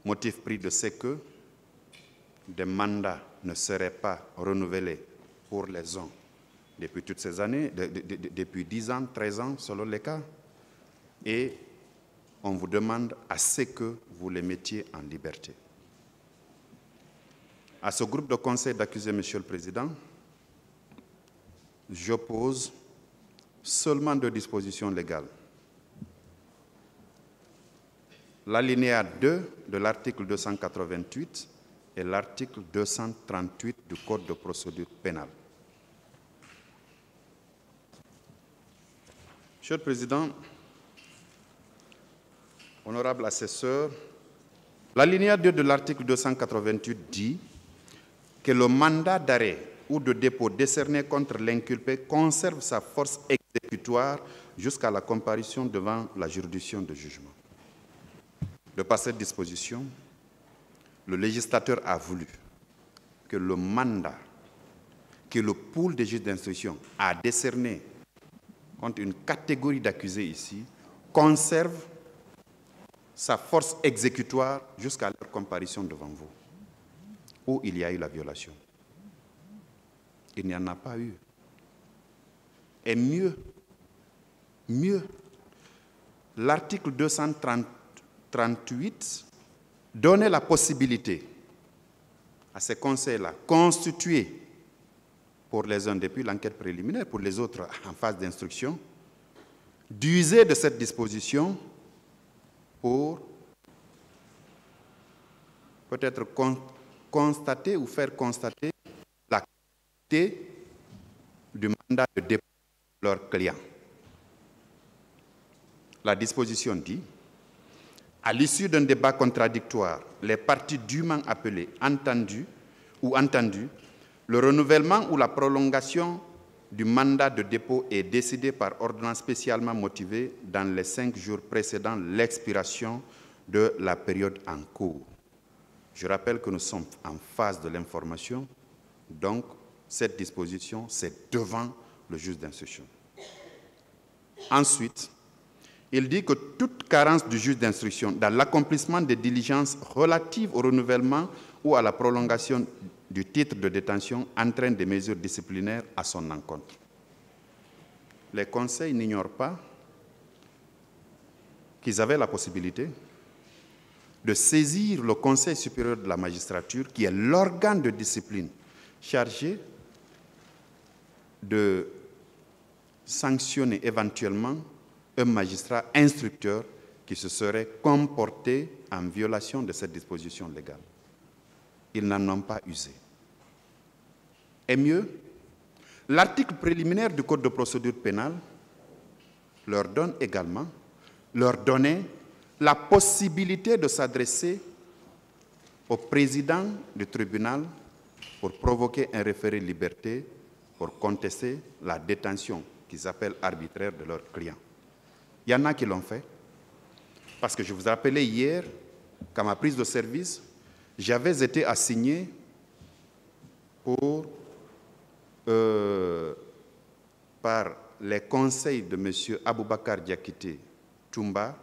Motif pris de ce que des mandats ne seraient pas renouvelés pour les uns depuis toutes ces années, depuis 10 ans, 13 ans, selon les cas. Et on vous demande à ce que vous les mettiez en liberté. À ce groupe de conseil d'accusés, Monsieur le Président, j'oppose seulement 2 dispositions légales. L'alinéa 2 de l'article 288 et l'article 238 du Code de procédure pénale. Monsieur le Président, honorable assesseur, l'alinéa 2 de l'article 288 dit que le mandat d'arrêt ou de dépôt décerné contre l'inculpé conserve sa force exécutoire jusqu'à la comparution devant la juridiction de jugement. De par cette disposition, le législateur a voulu que le mandat que le pool des juges d'instruction a décerné contre une catégorie d'accusés ici conserve sa force exécutoire jusqu'à leur comparution devant vous, où il y a eu la violation. Il n'y en a pas eu. Et mieux, l'article 238 donnait la possibilité à ces conseils-là, constitués pour les uns depuis l'enquête préliminaire, pour les autres en phase d'instruction, d'user de cette disposition pour peut-être constater ou faire constater la qualité du mandat de dépôt de leurs clients. La disposition dit: à l'issue d'un débat contradictoire, les parties dûment appelées, entendues, le renouvellement ou la prolongation du mandat de dépôt est décidé par ordonnance spécialement motivée dans les 5 jours précédant l'expiration de la période en cours. Je rappelle que nous sommes en phase de l'information, donc cette disposition, c'est devant le juge d'instruction. Ensuite, il dit que toute carence du juge d'instruction dans l'accomplissement des diligences relatives au renouvellement ou à la prolongation du titre de détention entraîne des mesures disciplinaires à son encontre. Les conseils n'ignorent pas qu'ils avaient la possibilité de saisir le Conseil supérieur de la magistrature, qui est l'organe de discipline chargé de sanctionner éventuellement un magistrat instructeur qui se serait comporté en violation de cette disposition légale. Ils n'en ont pas usé. Et mieux, l'article préliminaire du Code de procédure pénale leur donne également, leur donnait la possibilité de s'adresser au président du tribunal pour provoquer un référé liberté pour contester la détention qu'ils appellent arbitraire de leurs clients. Il y en a qui l'ont fait, parce que je vous ai rappelé hier qu'à ma prise de service, j'avais été assigné par les conseils de M. Aboubakar Diakité Toumba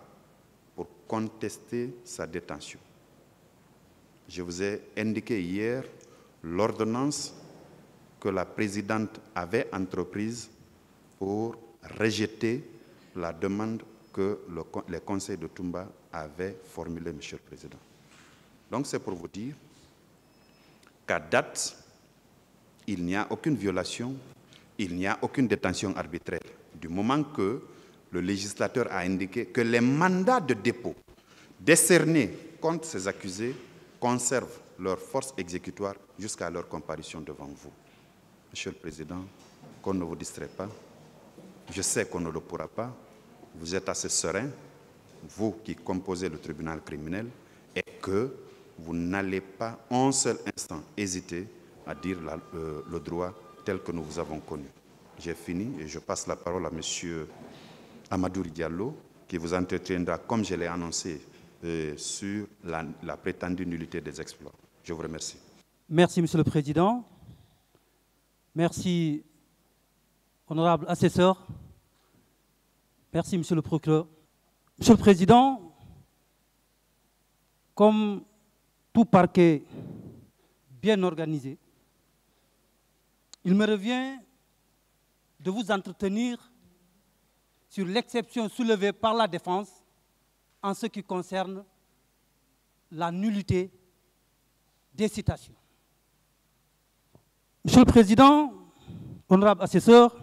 pour contester sa détention. Je vous ai indiqué hier l'ordonnance que la présidente avait entreprise pour rejeter la demande que les conseils de Toumba avaient formulée, Monsieur le Président. Donc c'est pour vous dire qu'à date, il n'y a aucune violation, il n'y a aucune détention arbitraire, du moment que le législateur a indiqué que les mandats de dépôt décernés contre ces accusés conservent leur force exécutoire jusqu'à leur comparution devant vous. Monsieur le Président, qu'on ne vous distrait pas, je sais qu'on ne le pourra pas, vous êtes assez serein, vous qui composez le tribunal criminel, et que vous n'allez pas un seul instant hésiter à dire le droit tel que nous vous avons connu. J'ai fini et je passe la parole à M. Amadou Diallo, qui vous entretiendra, comme je l'ai annoncé, sur la prétendue nullité des exploits. Je vous remercie. Merci, Monsieur le Président. Merci, honorable assesseur. Merci, Monsieur le procureur. Monsieur le Président, comme tout parquet bien organisé, il me revient de vous entretenir sur l'exception soulevée par la défense en ce qui concerne la nullité des citations. Monsieur le Président, honorable assesseur,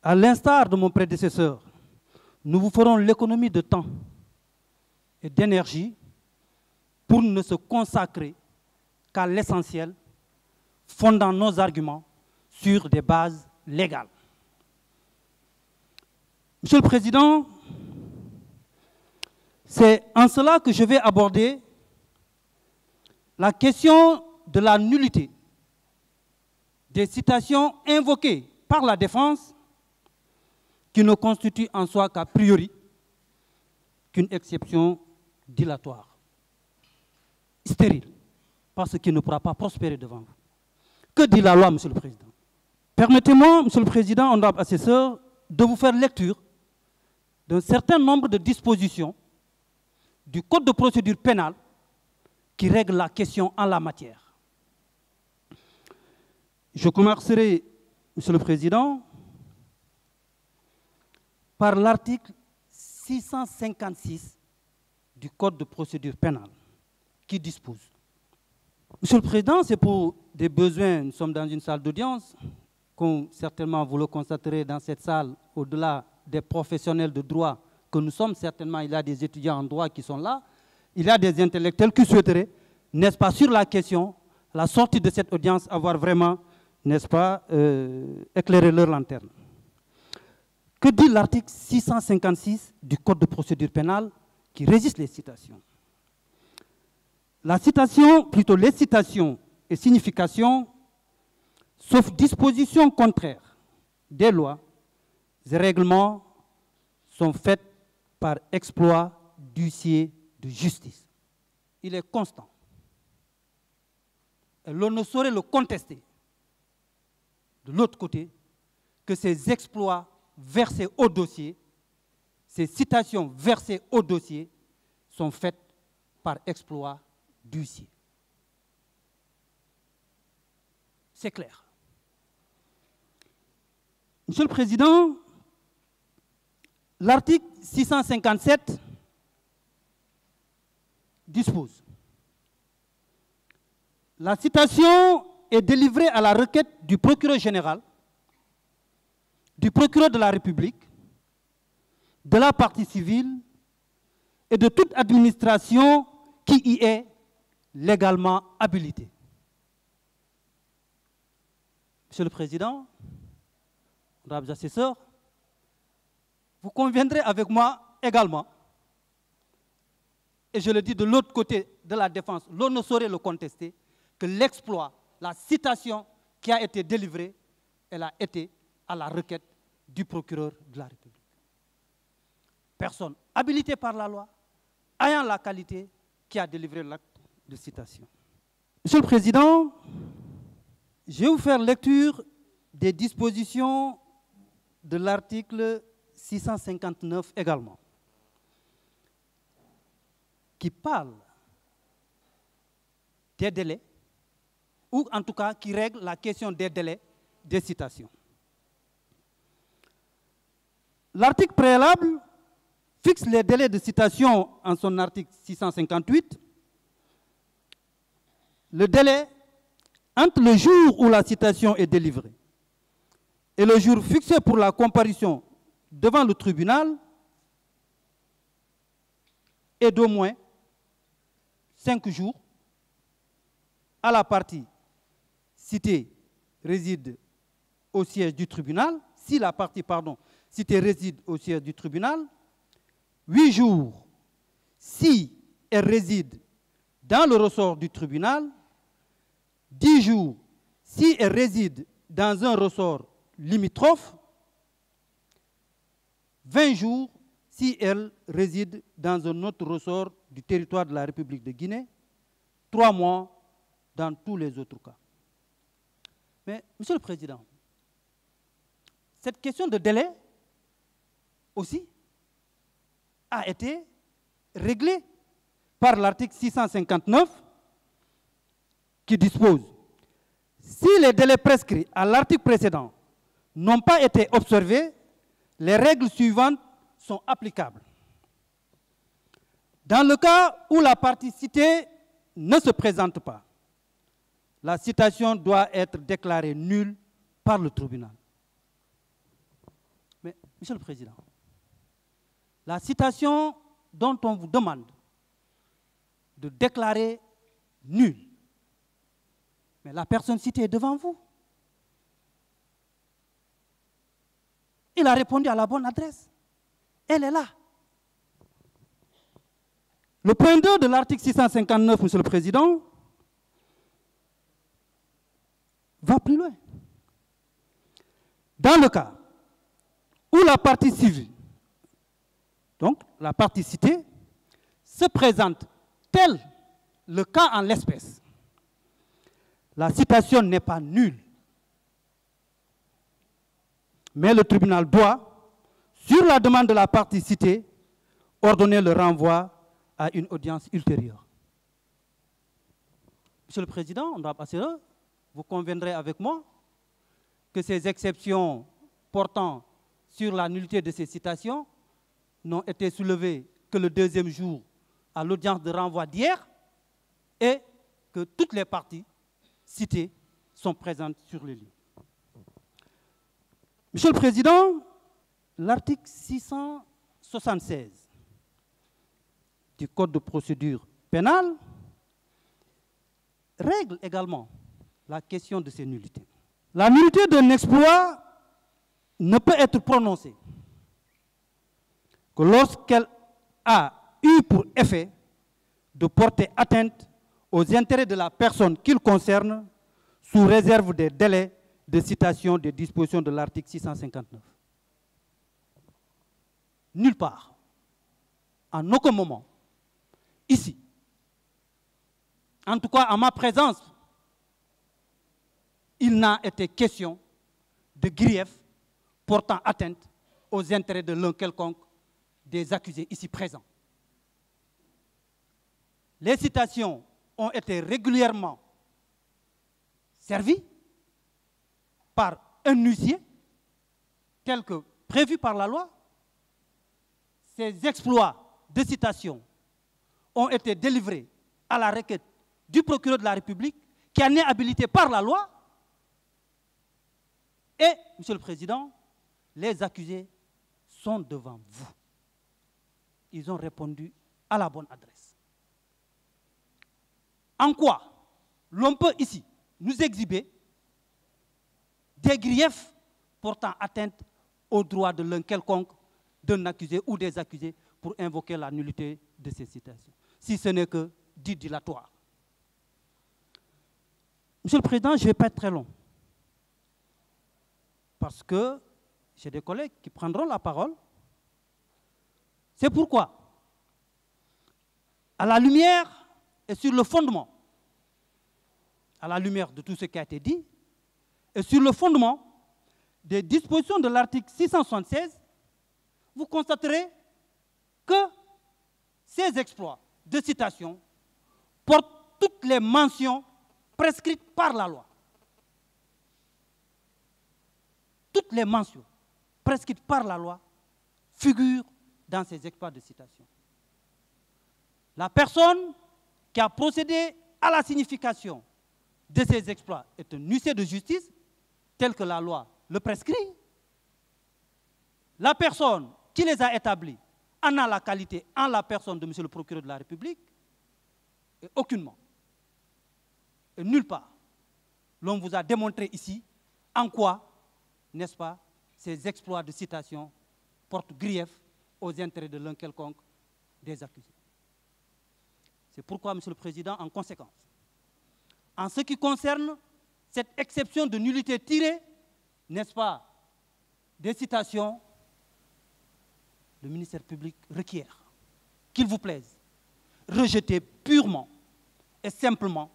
à l'instar de mon prédécesseur, nous vous ferons l'économie de temps et d'énergie pour ne se consacrer qu'à l'essentiel, fondant nos arguments sur des bases légales. Monsieur le Président, c'est en cela que je vais aborder la question de la nullité des citations invoquées par la défense qui ne constituent en soi qu'a priori qu'une exception dilatoire, stérile, parce qu'il ne pourra pas prospérer devant vous. Que dit la loi, Monsieur le Président? Permettez-moi, Monsieur le Président, honorable assesseur, de vous faire lecture d'un certain nombre de dispositions du Code de procédure pénale qui règle la question en la matière. Je commencerai, Monsieur le Président, par l'article 656 du Code de procédure pénale qui dispose. Monsieur le Président, c'est pour des besoins, nous sommes dans une salle d'audience, comme certainement vous le constaterez dans cette salle, au-delà des professionnels de droit que nous sommes, certainement il y a des étudiants en droit qui sont là, il y a des intellectuels qui souhaiteraient, n'est-ce pas, sur la question, à la sortie de cette audience, avoir vraiment, n'est-ce pas, éclairer leur lanterne. Que dit l'article 656 du Code de procédure pénale qui régisse les citations? La citation, plutôt les citations et significations, sauf disposition contraire des lois et règlements, sont faites par exploit d'huissier de justice. Il est constant. Et l'on ne saurait le contester. De l'autre côté, que ces exploits versés au dossier, ces citations versées au dossier, sont faites par exploit d'huissier. C'est clair. Monsieur le Président, l'article 657 dispose: la citation est délivrée à la requête du procureur général, du procureur de la République, de la partie civile et de toute administration qui y est légalement habilitée. Monsieur le Président, honorables assesseurs, vous conviendrez avec moi également, et je le dis de l'autre côté de la défense, l'on ne saurait le contester, que l'exploit, la citation qui a été délivrée, elle a été à la requête du procureur de la République. Personne habilitée par la loi, ayant la qualité, qui a délivré l'acte de citation. Monsieur le Président, je vais vous faire lecture des dispositions de l'article 659 également, qui parle des délais, ou en tout cas qui règle la question des délais des citations. L'article préalable fixe les délais de citation en son article 658. Le délai entre le jour où la citation est délivrée et le jour fixé pour la comparution devant le tribunal est d'au moins 5 jours à la partie citée réside au siège du tribunal, si la partie, citée réside au siège du tribunal, 8 jours si elle réside dans le ressort du tribunal, 10 jours si elle réside dans un ressort limitrophe, 20 jours si elle réside dans un autre ressort du territoire de la République de Guinée, 3 mois dans tous les autres cas. Mais, Monsieur le Président, cette question de délai aussi a été réglée par l'article 659 qui dispose « Si les délais prescrits à l'article précédent n'ont pas été observés, les règles suivantes sont applicables. Dans le cas où la partie citée ne se présente pas, la citation doit être déclarée nulle par le tribunal. » Mais, Monsieur le Président, la citation dont on vous demande de déclarer nulle, mais la personne citée est devant vous. Il a répondu à la bonne adresse. Elle est là. Le point 2 de l'article 659, Monsieur le Président, va plus loin. Dans le cas où la partie civile, donc la partie citée, se présente tel le cas en l'espèce, la citation n'est pas nulle. Mais le tribunal doit, sur la demande de la partie citée, ordonner le renvoi à une audience ultérieure. Monsieur le Président, on doit passer là. Vous conviendrez avec moi que ces exceptions portant sur la nullité de ces citations n'ont été soulevées que le deuxième jour à l'audience de renvoi d'hier et que toutes les parties citées sont présentes sur les lieux. Monsieur le Président, l'article 676 du Code de procédure pénale règle également la question de ces nullités. La nullité d'un exploit ne peut être prononcée que lorsqu'elle a eu pour effet de porter atteinte aux intérêts de la personne qu'il concerne sous réserve des délais de citation des dispositions de l'article 659. Nulle part, en aucun moment, ici, en tout cas en ma présence, il n'a été question de grief portant atteinte aux intérêts de l'un quelconque des accusés ici présents. Les citations ont été régulièrement servies par un huissier tel que prévu par la loi. Ces exploits de citation ont été délivrés à la requête du procureur de la République qui en est habilité par la loi. Et, Monsieur le Président, les accusés sont devant vous. Ils ont répondu à la bonne adresse. En quoi l'on peut ici nous exhiber des griefs portant atteinte aux droits de l'un quelconque, d'un accusé ou des accusés pour invoquer la nullité de ces citations, si ce n'est que dit dilatoire. Monsieur le Président, je ne vais pas être très long, parce que j'ai des collègues qui prendront la parole. C'est pourquoi, à la lumière et sur le fondement, à la lumière de tout ce qui a été dit, et sur le fondement des dispositions de l'article 676, vous constaterez que ces exploits de citation portent toutes les mentions prescrites par la loi. Toutes les mentions prescrites par la loi figurent dans ces exploits de citation. La personne qui a procédé à la signification de ces exploits est un huissier de justice, tel que la loi le prescrit. La personne qui les a établis en a la qualité en la personne de M. le procureur de la République, et aucunement, et nulle part, l'on vous a démontré ici en quoi, n'est-ce pas, ces exploits de citation portent grief aux intérêts de l'un quelconque des accusés. C'est pourquoi, Monsieur le Président, en conséquence, en ce qui concerne cette exception de nullité tirée, n'est-ce pas, des citations, le ministère public requiert, qu'il vous plaise, rejeter purement et simplement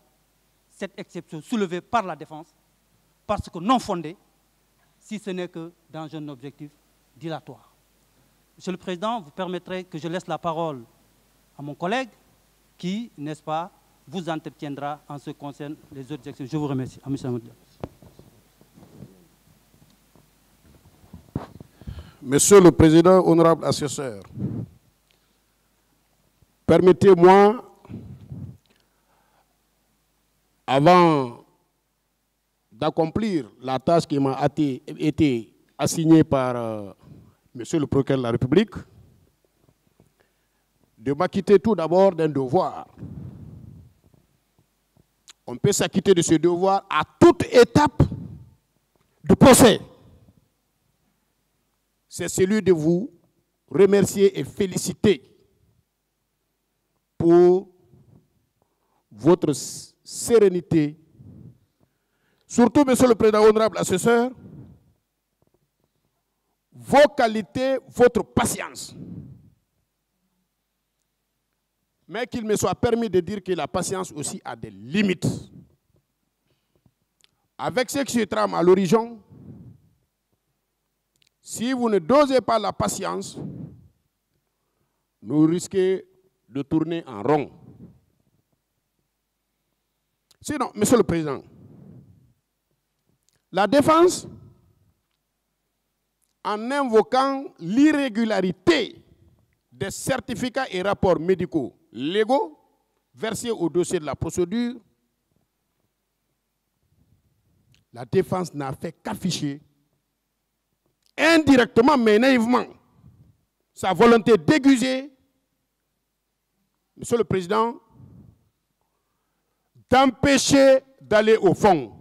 cette exception soulevée par la défense, parce que non fondée, si ce n'est que dans un objectif dilatoire. Monsieur le Président, vous permettrez que je laisse la parole à mon collègue, qui, n'est-ce pas, vous entretiendra en ce qui concerne les autres actions. Je vous remercie. Monsieur le Président, honorable assesseur, permettez-moi, avant d'accomplir la tâche qui m'a été assignée par Monsieur le procureur de la République, de m'acquitter tout d'abord d'un devoir. On peut s'acquitter de ce devoir à toute étape du procès. C'est celui de vous remercier et féliciter pour votre sérénité. Surtout, Monsieur le Président, honorable assesseur, vos qualités, votre patience. Mais qu'il me soit permis de dire que la patience aussi a des limites. Avec ce qui se trame à l'horizon, si vous ne dosez pas la patience, nous risquons de tourner en rond. Sinon, Monsieur le Président, la défense, en invoquant l'irrégularité des certificats et rapports médicaux légaux versés au dossier de la procédure, la défense n'a fait qu'afficher indirectement mais naïvement sa volonté d'aiguiser, Monsieur le Président, d'empêcher d'aller au fond.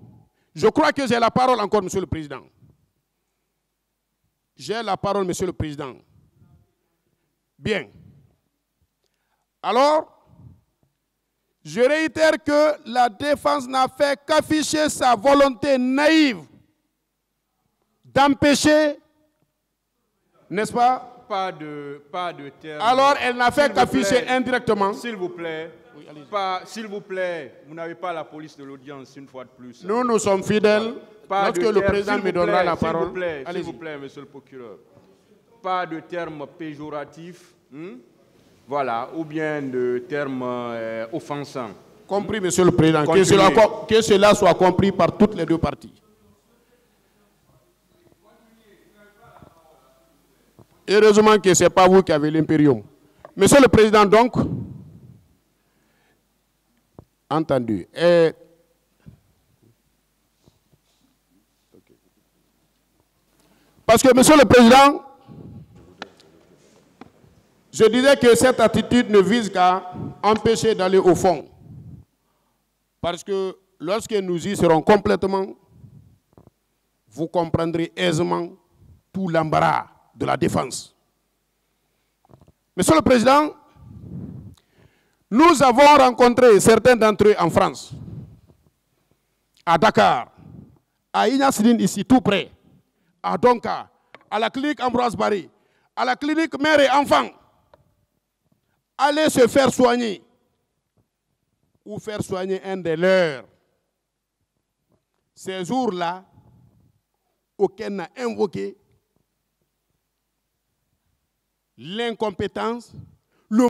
Je crois que j'ai la parole encore, Monsieur le Président. J'ai la parole, Monsieur le Président. Bien. Alors, je réitère que la défense n'a fait qu'afficher sa volonté naïve d'empêcher, n'est-ce pas? Pas de terme. Alors, elle n'a fait qu'afficher indirectement. S'il vous plaît, s'il vous plaît, vous n'avez pas la police de l'audience une fois de plus. Nous sommes fidèles. Lorsque le président me donnera la parole. S'il vous plaît, monsieur le procureur. Pas de termes péjoratifs, voilà, ou bien de termes offensants. Compris, monsieur le président, que cela soit compris par toutes les deux parties. Heureusement que ce n'est pas vous qui avez l'impérium. Monsieur le président, donc, entendu. Parce que, monsieur le président, je disais que cette attitude ne vise qu'à empêcher d'aller au fond. Parce que lorsque nous y serons complètement, vous comprendrez aisément tout l'embarras de la défense. Monsieur le Président, nous avons rencontré certains d'entre eux en France, à Dakar, à Ignacidine ici tout près, à Donka, à la clinique Ambroise Barry, à la clinique Mère et Enfants. Allez se faire soigner ou faire soigner un des leurs. Ces jours-là, aucun n'a invoqué l'incompétence